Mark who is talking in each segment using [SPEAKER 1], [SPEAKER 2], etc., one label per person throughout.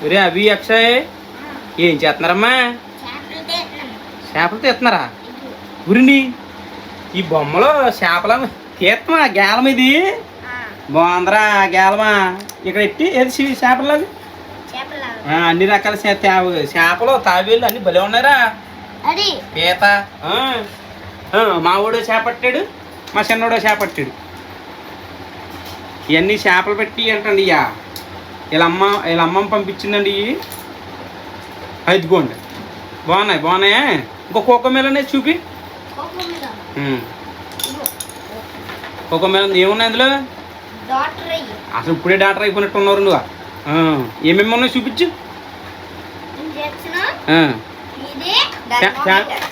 [SPEAKER 1] ఒరే అవి అక్షయ్ ఏం చేస్తున్నారమ్మా? చేపలు తీస్తున్నారా? గురిని ఈ బొమ్మలో చేపల తీస్తామా? గేలం ఇది బాగుందరా గేలమా. ఇక్కడ ఎట్టి ఏది చేపలు అన్ని రకాల చేపలు తాబేళ్ళు అన్ని భలే ఉన్నారా. పీత మా వాడు చేపట్టాడు, మా చిన్నోడు చేపట్టాడు. ఇవన్నీ చేపలు పెట్టి అంటండి. ఇయ్యా వీళ్ళ అమ్మమ్మ పంపించిందండి. ఇదిగోండి బాగున్నాయా? ఇంకో కోకోమేలనే చూపి. కోకోమేల ఏమున్నాయి అందులో? అసలు ఇప్పుడే డాక్టర్ అయిపోయినట్టు ఉన్నారు నువ్వు. ఏమేమి ఉన్నాయి చూపించు.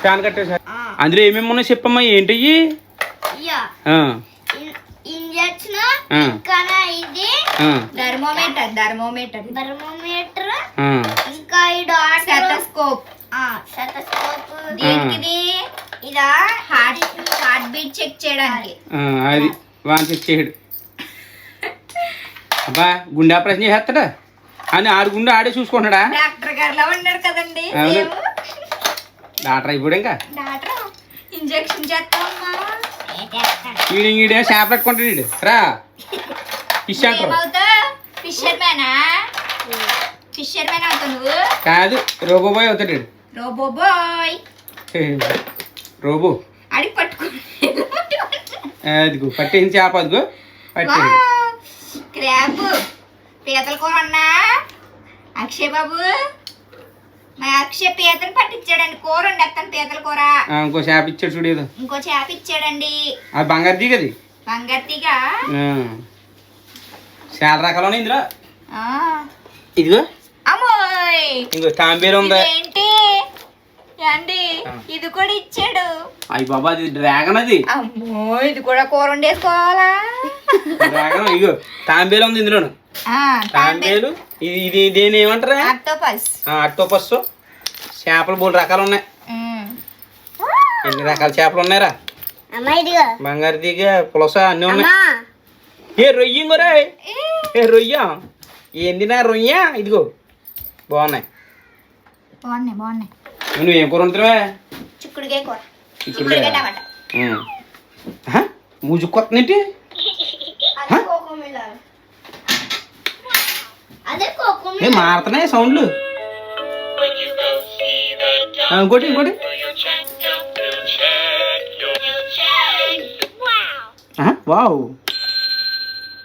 [SPEAKER 1] ఫ్యాన్ కట్టేసా. అందులో ఏమేమి ఉన్నాయి చెప్పమ్మా. ఏంటయ్యి? అది వాన్ చెక్ చేయడు. అబ్బా గుండె ఆపరేషన్ చేస్తాడా అని ఆడు గుండె ఆడే చూసుకుంటాడా?
[SPEAKER 2] డాక్టర్ గారిలా ఉన్నాడు కదండి.
[SPEAKER 1] డాక్టర్ అయిపోయాడు. ఇంకా
[SPEAKER 2] ఇంజెక్షన్ చేస్తామమ్మా.
[SPEAKER 1] ఈడే చేప పెట్టుకుంటాడు. రా ఫిషర్ మ్యాన్ అవుతావు నువ్వు. కాదు రోబోబాయ్ అవుతాడు.
[SPEAKER 2] రోబోబాయ్
[SPEAKER 1] రోబో
[SPEAKER 2] అడిగి పట్టుకో.
[SPEAKER 1] అదిగో పట్టేసి చేప. అదిగో పట్టే
[SPEAKER 2] క్రాబ్ పీతల కూర అన్నా. అక్షయ్ బాబు మా అక్షయ్ పీతలు పట్టించాడండి. కూర వండేస్తాను పీతల కూర.
[SPEAKER 1] ఇంకో చేప ఇచ్చాడు చూడు.
[SPEAKER 2] ఇంకో చేప ఇచ్చాడండి.
[SPEAKER 1] అది బంగారు తీగ. అది
[SPEAKER 2] బంగారు తీగ.
[SPEAKER 1] చాలా రకాలు ఉన్నాయి ఇందులో. ఇదిగో
[SPEAKER 2] అమ్మోయ్
[SPEAKER 1] ఇంకో తాంబేరు ఉంది.
[SPEAKER 2] ఏంటి అండి ఇది కూడా ఇచ్చాడు.
[SPEAKER 1] అయ్యి బాబా అది డ్రాగన్. అది
[SPEAKER 2] అమ్మో ఇది కూడా కూర వండేసుకోవాలా?
[SPEAKER 1] డ్రాగన్. ఇగో తాంబేలు ఉంది ఇందులో. తాంబేలు ఇది దేని ఏమంటారా? అక్టోపస్. చేపలు 3 రకాలు ఉన్నాయి. ఎన్ని రకాల చేపలు ఉన్నాయరా? బంగారు తీగ పులస అన్ని ఉన్నాయి. ఏ రొయ్య ఇంకోరా? ఏ రొయ్య ఏందినా రొయ్య? ఇదిగో బాగున్నాయి. నువ్వేం కూర వండుతున్నావా?
[SPEAKER 2] చిక్కుడుకాయ కూర.
[SPEAKER 1] మూజు కొత్తనేంటి? మారుతున్నాయి సౌండ్లు. ఇంకోటి వావ్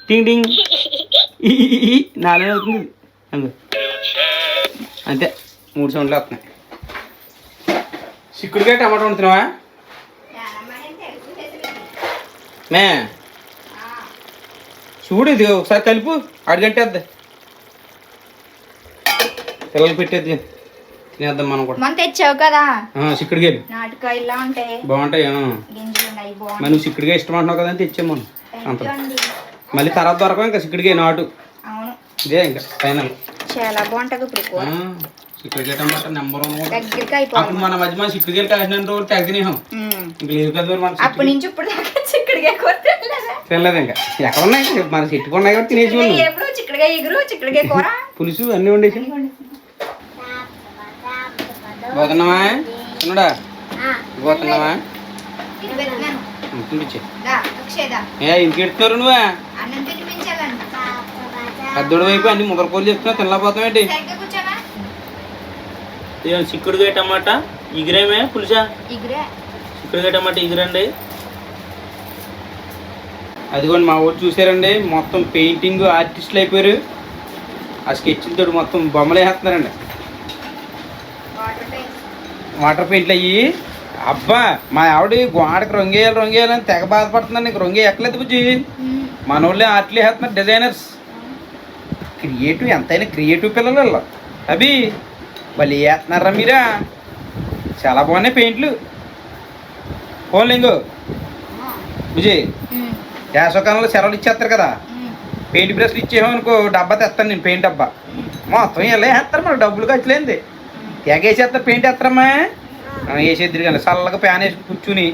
[SPEAKER 1] టింగ్ టింగ్ నాలుగు అవుతుంది. అంతే 3 సౌండ్లు వస్తున్నాయి. చిక్కుడుకాయ టమాటా వండుతున్నావా? మే చూడు ఇది ఒకసారి కలుపు. అడిగంటేద్ది పిల్లలు పెట్టేద్ది తినేద్దాం మనం కూడా.
[SPEAKER 2] మనం తెచ్చావు కదా
[SPEAKER 1] చిక్కుడుకాయలు.
[SPEAKER 2] నాటుకాయలా ఉంటాయి
[SPEAKER 1] బాగుంటాయి. మరి నువ్వు చిక్కుడుకాయ ఇష్టం అంటున్నావు కదా అని తెచ్చాము మనం. అంత మళ్ళీ తర్వాత దొరకవు ఇంకా చిక్కుడుకాయ నాటు. ఇదే ఇంకా ఫైనల్.
[SPEAKER 2] చాలా బాగుంటుంది. ఇప్పుడు
[SPEAKER 1] చిక్కుడుకాయ టమాటా నెంబర్ 1. అప్పుడు మన మధ్య మన చిక్కుడుకాయలు కాసిన రోజులు తగ్గినాం. ఇంక లేదు కదా మన
[SPEAKER 2] అప్పటి నుంచి ఇప్పుడు చిక్కుడుకాయ కూర
[SPEAKER 1] తినలేదు. ఇంకా ఎక్కడ ఉన్నాయి మన చెట్టుకు ఉన్నాయి కాబట్టి తినేసి.
[SPEAKER 2] ఎప్పుడు చిక్కుడుకాయ ఎగురు చిక్కుడుకాయ కూర
[SPEAKER 1] పులుసు అన్నీ వండేసి. పోతున్నావా చిన్నడా? పోతున్నావా? తినిపించే. ఇంటికి ఎడుతున్నారు నువ్వా? పెద్దోడు వైపు అన్ని ముదరకోలు చెప్తున్నావు. తినలేకపోతామేంటి? చిక్కుడుకాయ టమాటా ఇగురేమే పులుసా? చిక్కుడుకాయ టమాటా ఇగురండి. అదిగోండి మా ఊరు చూసారండి. మొత్తం పెయింటింగ్ ఆర్టిస్టులు అయిపోయారు. ఆ స్కెచ్లతో మొత్తం బొమ్మలు వేస్తున్నారండి. వాటర్ పెయింట్లు అయ్యి. అబ్బా మా ఆవిడ గోడకి రొంగేయాలని తెగ బాధపడుతున్నాను. నీకు రొంగే ఎక్కలేదు బుజ్జి. మన వాళ్ళే ఆర్ట్లు వేస్తున్నారు. Designers creative. ఎంతైనా క్రియేటివ్ పిల్లలు అవి వాళ్ళు వేస్తున్నారా మీరా? చాలా బాగున్నాయి పెయింట్లు. పోన్లింగు బుజ్జి వేసవకాలంలో సెలవులు ఇచ్చేస్తారు కదా. పెయింట్ బ్రష్లు ఇచ్చేమనుకో డబ్బా తెస్తాను నేను. పెయింట్ డబ్బా మొత్తం ఎలా వేస్తారు మరి. డబ్బులు ఖర్చులేంది తెగేసేస్తారు. పెయింట్ వేస్తారమ్మా. వేసేద్దరు కానీ చల్లగా ప్యాన్ వేసి కూర్చుని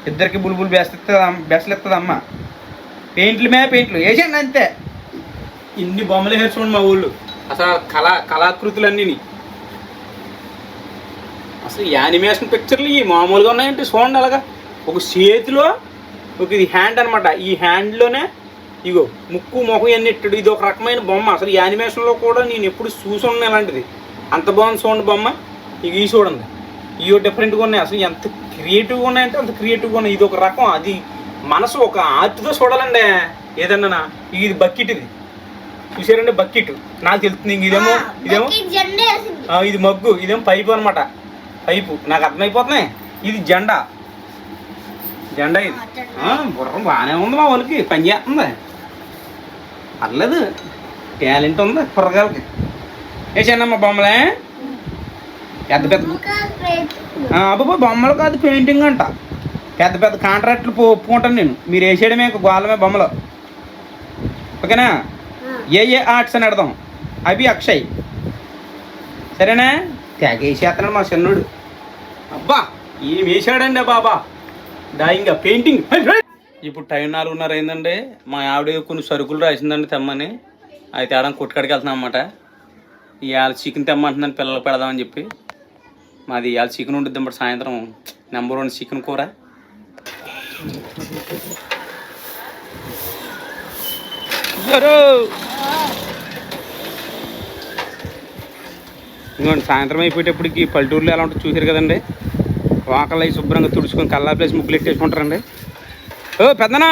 [SPEAKER 1] ఇద్దరికి బుల్బుల్ బెస్ట్లు ఇస్తుంది అమ్మ. పెయింట్లు వేసేయండి అంతే. ఇన్ని బొమ్మలు వేసుకోండి మా ఊళ్ళు. అసలు కళాకృతులన్నీ అసలు యానిమేషన్ పిక్చర్లు ఈ మామూలుగా ఉన్నాయంటే చూడండి. అలాగా ఒక చేతిలో ఒక ఇది హ్యాండ్ అనమాట. ఈ హ్యాండ్లోనే ఇగో ముక్కు మొహం ఎన్నెట్టాడు. ఇది ఒక రకమైన బొమ్మ. అసలు యానిమేషన్లో కూడా నేను ఎప్పుడు చూసి ఉన్నాను ఇలాంటిది. అంత బాగుంది చూడండి బొమ్మ. ఇక ఈ చూడండి, ఇవి డిఫరెంట్గా ఉన్నాయి. అసలు ఎంత క్రియేటివ్గా ఉన్నాయంటే అంత క్రియేటివ్గా ఉన్నాయి. ఇది ఒక రకం, అది మనసు ఒక ఆర్ట్తో చూడాలండి ఏదన్నా. ఇది బకెట్, ఇది చూసారండి బకెట్. నాకు తెలుస్తుంది. ఇదేమో ఇది మగ్గు, ఇదేమో పైపు అనమాట. పైపు నాకు అర్థమైపోతున్నాయి. ఇది జెండా ఇది బుర్రం బాగానే ఉంది. మా వాళ్ళకి పని చేస్తుంది, పర్లేదు, టాలెంట్ ఉంది కుర్రగాలకి. వేసానమ్మా బొమ్మలే పెద్ద పెద్ద అబ్బా బొమ్మలు కాదు పెయింటింగ్ అంట. పెద్ద పెద్ద కాంట్రాక్ట్లు ఒప్పుకుంటాను నేను. మీరు వేసేయడమే గోళమే బొమ్మలు. ఓకేనా? ఏ ఆర్ట్స్ అని అడదాం. అవి అక్షయ్ సరేనా? తెగ వేసేస్తున్నాడు మా చిన్నోడు. అబ్బా ఏం వేసాడండి బాబా డాయింగ్ పెయింటింగ్. ఇప్పుడు టైం 4:30 అయిందండి. మా ఆవిడ కొన్ని సరుకులు రాసిందండి తెమ్మని. అవి తేడానికి కొట్టుకాడికి వెళ్తున్నాం అన్నమాట. ఇవాళ చికెన్ తెమ్మంటుందని పిల్లలకు పెడదామని చెప్పి. మాది ఇవాళ చికెన్ ఉంటుంది అన్నమాట. సాయంత్రం నెంబర్ 1 చికెన్ కూర. ఇంకోండి సాయంత్రం అయిపోయేటప్పటికి పల్లెటూరులో ఎలా ఉంటుంది చూసారు కదండి. వాకలు అవి శుభ్రంగా తుడుచుకొని కల్లా ప్లేస్ ముగ్గులు ఎట్టేసుకుంటారండి. ఓ పెద్దనా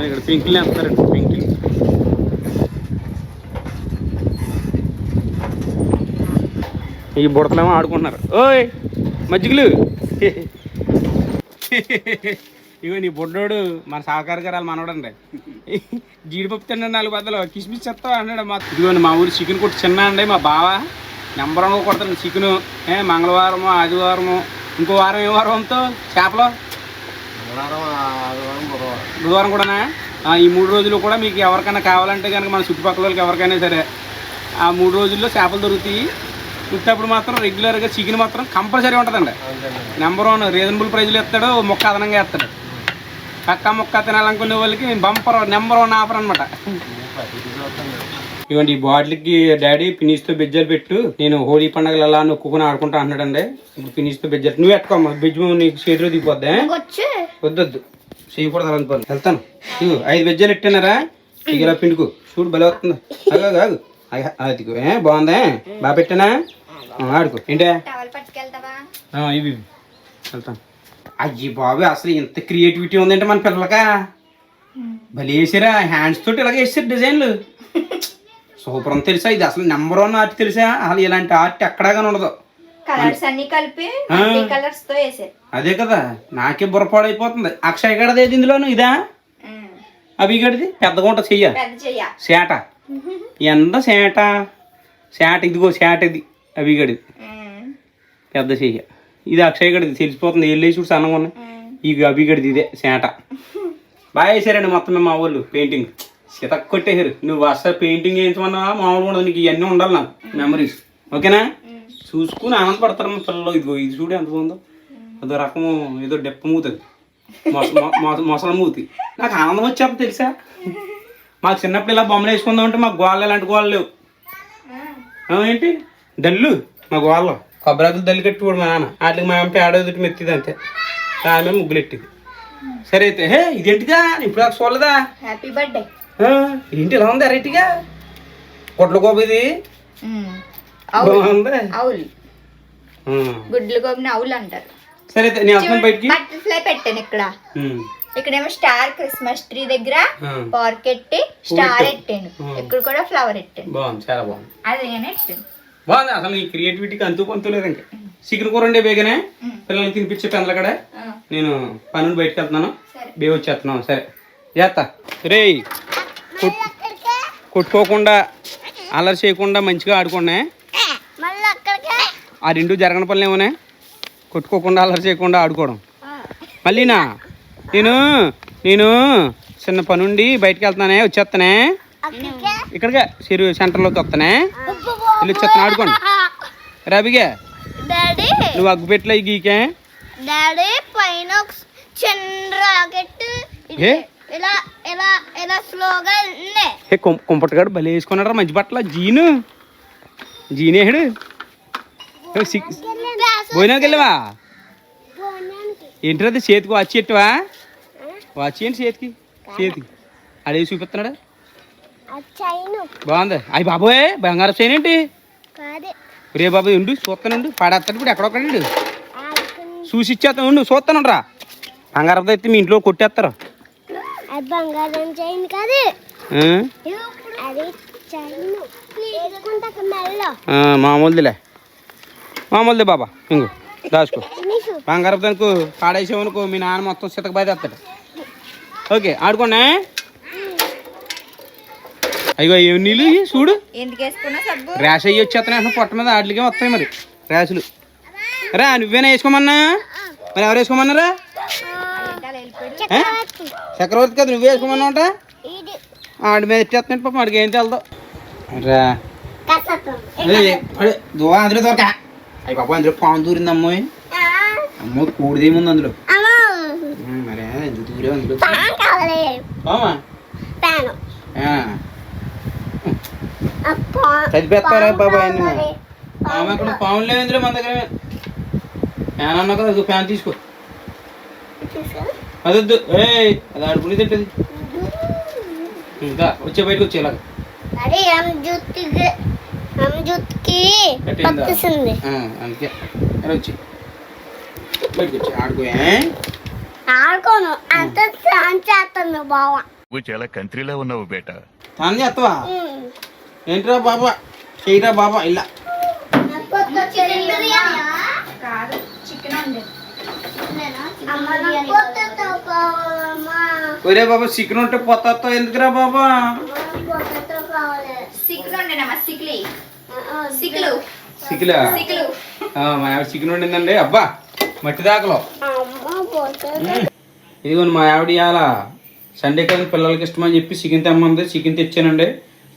[SPEAKER 1] ఇక్కడ పింకులు వేస్తారండి. పింకులు ఈ బుడతలేమో ఆడుకుంటున్నారు. ఓయ్ మజ్జిగలు. ఇగో నీ బుడ్డోడు మన సహకారి గారు మనవడండి. జీడిపప్పు తిన్నాడు 4 బద్దలు, కిస్మిస్ చెప్తా అన్నాడు. ఇదిగోండి మా ఊరు చికెన్ కొట్టి చిన్న అండి. మా బావ నెంబర్ 1 కొడతాను చికెను. మంగళవారము, ఆదివారము, ఇంకో వారం ఏ వారంతో చేపలు బుధవారం కూడానా? ఈ 3 రోజులు కూడా మీకు ఎవరికైనా కావాలంటే కనుక మన చుట్టుపక్కల వాళ్ళకి ఎవరికైనా సరే ఆ 3 రోజుల్లో చేపలు దొరుకుతాయి. పుట్టినప్పుడు మాత్రం రెగ్యులర్గా చికెన్ మాత్రం కంపల్సరీ ఉంటుందండి. నెంబర్ 1 రీజనబుల్ ప్రైజ్లు ఇస్తాడు, ముక్క అదనంగా వేస్తాడు. కక్క ముక్క తినాలనుకునే వాళ్ళకి నెంబర్ 1 ఆఫర్ అనమాట. ఇవ్వండి ఈ బాటిల్కి డాడీ ఫినిష్తో బెజ్జలు పెట్టు, నేను హోలీ పండుగలు అలా నొక్కుని ఆడుకుంటా అంటున్నాడండి. ఇప్పుడు ఫినిష్తో బెజ్జలు నువ్వు పెట్టుకోమ్మా. బెజ్జు నీకు చేతిలో దిగిపోద్దా? వద్దొద్దు చేయకూడదు అనుకోండి. వెళ్తాను. 5 బెజ్జలు ఇట్టినారా? ఇక ఇలా పిండుకు చూడు బలి వస్తుంది. ఆగు అదిగో బాగుందా? బాగా పెట్టానా? ఆడుకో. ఏంటే ఇవి వెళ్తాను. అయ్యి బాబు అసలు ఇంత క్రియేటివిటీ ఉందంటే మన పిల్లలకా. భలే వేసారా హ్యాండ్స్ తోటి ఇలాగ వేసారు డిజైన్లు. సూపర్ అని తెలుసా? ఇది అసలు నెంబర్ 1 ఆర్ట్ తెలుసా? అసలు ఇలాంటి ఆర్ట్ ఎక్కడాగానే ఉండదు. అదే కదా నాకే బుర్రపాడైపోతుంది. అక్షయ్ గడది ఏది ఇందులోను? ఇదా? అవి గడిది పెద్దగా ఉంటుంది చెయ్య సేట. ఎంత సేట ఇదిగో సేట ఇది అవి గడిది పెద్ద చెయ్య. ఇది అక్షయ్ గడిది తెలిసిపోతుంది. వెళ్ళేసి చూడు సన్నగా ఉన్నాయి. ఇక అవి గడిది ఇదే సేట. బాగా వేసారండి మొత్తం మా వాళ్ళు పెయింటింగ్. సీతకు కొట్టేసారు. నువ్వు అసలు పెయింటింగ్ వేయించమన్నా మామూలుగా ఉండదు. నీకు ఇవన్నీ ఉండాలి నాకు మెమరీస్. ఓకేనా? చూసుకుని ఆనందపడతారు మా పిల్లలు. ఇదిగో ఇది చూడు ఎంత బాగుందో. అదో రకము ఏదో డెప్ప మూతుంది, మొసల మూతి. నాకు ఆనందం వచ్చేది తెలుసా. మాకు చిన్నప్పుడు ఇలా బొమ్మలు వేసుకుందాం అంటే మాకు గోళ్ళు ఎలాంటి గోళ్ళు లేవు. ఏంటి దళ్ళు మా గోళ్ళు కొబ్బరాకులు దళ్ళు కట్టుకోడు మా నాన్న. వాటికి మా అమ్మ పేడ ఎదుటి మెత్తిది అంతే. ఆమె ముగ్గులు ఎట్టింది. సరే అయితే ఇదేంటిగా ఇప్పుడు నాకు చూడలేదా?
[SPEAKER 2] Happy birthday.
[SPEAKER 1] ఏంటి ఇలా ఉంది వెరైటీగా? కొట్ల గోబు ఇది బాగుంది.
[SPEAKER 2] గుడ్లు గోబుని అవులు అంటారు.
[SPEAKER 1] సరే అయితే నేను వస్తాను బయటికి.
[SPEAKER 2] బటర్ఫ్లై పెట్టాను ఇక్కడేమో స్టార్ క్రిస్మస్ ట్రీ దగ్గర పార్కెట్ స్టార్ ఎట్టాను. ఇక్కడ కూడా ఫ్లవర్ ఎట్టాను.
[SPEAKER 1] బాగుంది, చాలా బాగుంది.
[SPEAKER 2] అదే ఎట్టాను
[SPEAKER 1] బాగుంది. అసలు ఈ క్రియేటివిటీకి అంతు పంతు లేదు. ఇంకా చికెన్ కూర ఉండే బేగనే పిల్లలకి తినిపించే పెందల కడ నేను పనులు బయటకు వెళ్తున్నాను. బే వచ్చేస్తున్నాను. సరే చేస్తా. రే కొట్టుకోకుండా అల్లరి చేయకుండా మంచిగా ఆడుకోండి. ఆ 2 జరగని పనులు ఏమోనే. కొట్టుకోకుండా అల్లరి చేయకుండా ఆడుకోవడం. మళ్ళీనా నేను చిన్న పనుండి బయటకు వెళ్తున్నానే, వచ్చేస్తానే. ఇక్కడికే చెరువు సెంటర్లోకి వస్తానే. వెళ్ళి వచ్చేస్తాను. ఆడుకోండి. రాబిగా నువ్వు అగ్గుపెట్టలే గీకే.
[SPEAKER 3] డాడీ పైన
[SPEAKER 2] చిన్న రాకెట్
[SPEAKER 1] ఏ
[SPEAKER 2] ఇలా ఇలా ఇలా స్లోగా
[SPEAKER 1] ఏ కుంపటగాడు బలి వేసుకున్నాడు మంచి బట్టల జీనేహుడు భోజనానికి వెళ్ళవా ఏంటి అది చేతికి వాచి ఎట్టువా వాచి ఏంటి చేతికి అడే చూపిస్తున్నాడు బాగుంది అయ్యి బాబోయ్ బంగారం చైన్ ఏంటి రే బాబు ఉండు చూస్తానుండు పాడేస్తాడు ఇప్పుడు ఎక్కడొక్కడు చూసి ఇచ్చేస్తాను ఉండు చూస్తాను రా బంగారం అయితే మీ ఇంట్లో కొట్టేస్తారు
[SPEAKER 2] బంగారం చైన్ కాదు
[SPEAKER 1] మామూలుదే బాబా ఇంకో దాచుకో బంగారం దానికి పాడేసామనుకో మీ నాన్న మొత్తం సితక బయటేస్తాడు ఓకే ఆడుకోండి అయ్యో ఏమి నీళ్ళు చూడు ర్యాష్ అయ్యి వచ్చేస్తాను పొట్ట మీద వాటికే వస్తాయి మరి ర్యాషులు రా నువ్వేనా వేసుకోమన్నా మరి ఎవరు వేసుకోమన్నారా చక్రవర్తి కదా నువ్వే వేసుకోమన్నావుట ఆడి మీద ఎట్టేస్తున్నాడు పాపం ఆడికి ఏం తెలదు రా అందులో దొరక అయ్యి పాప అందులో పాము దూరింది అమ్మాయి అమ్మో కూడిదేముంది అందులో మరే ఎందుకు దూరే అందులో పామా చదివేస్తారా బాబాయ్ పాము అక్కడ పాములు లేవు ఇందులో మన దగ్గర ఫ్యాన్ అన్నా కదా అది ఫ్యాన్ తీసుకో అదొద్దు ఏ అది ఆడుకుని తింటుంది ఇంకా వచ్చే బయటకు వచ్చేలాగా అందుకే వచ్చి బయటకు వచ్చి
[SPEAKER 2] ఆడుకోను అంత చేస్తాను బావా
[SPEAKER 3] నువ్వు చాలా కంట్రీలో ఉన్నావు బేటా
[SPEAKER 1] తాను చేస్తావా ఏంట్రా బాబా చేయరా బాబా ఇలా ఒరే బాబా చికెన్ ఉంటే పొత్త ఎందుకురా బాబా సిక్కులా మా ఆవిడ చికెన్ వండిందండి అబ్బా మట్టి దాకలో ఇదిగోండి మా ఆవిడ ఇవాళ సండే కదా పిల్లలకి ఇష్టమని చెప్పి చికెన్ తెమ్మంది చికెన్ తెచ్చానండి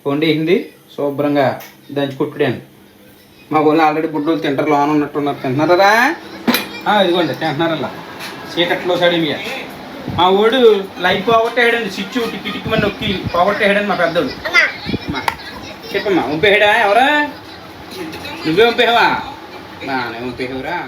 [SPEAKER 1] వండేసింది శుభ్రంగా దంచి కొట్టుడాను మా ఊళ్ళో ఆల్రెడీ బుడ్డోళ్ళు తింటారు లోన ఉన్నట్టున్నారు తింటున్నారా ఇదిగోండి తింటున్నారు అలా చీకట్లో సడిమియా మా ఊడు లైట్ పోగొట్టేయడండి స్విచ్ టిక్కి మన నొక్కి పోగొట్టేయడండి మా పెద్దోడు చెప్పమ్మా పంపేయడా ఎవరా నువ్వే పంపేవా నానే పంపేవరా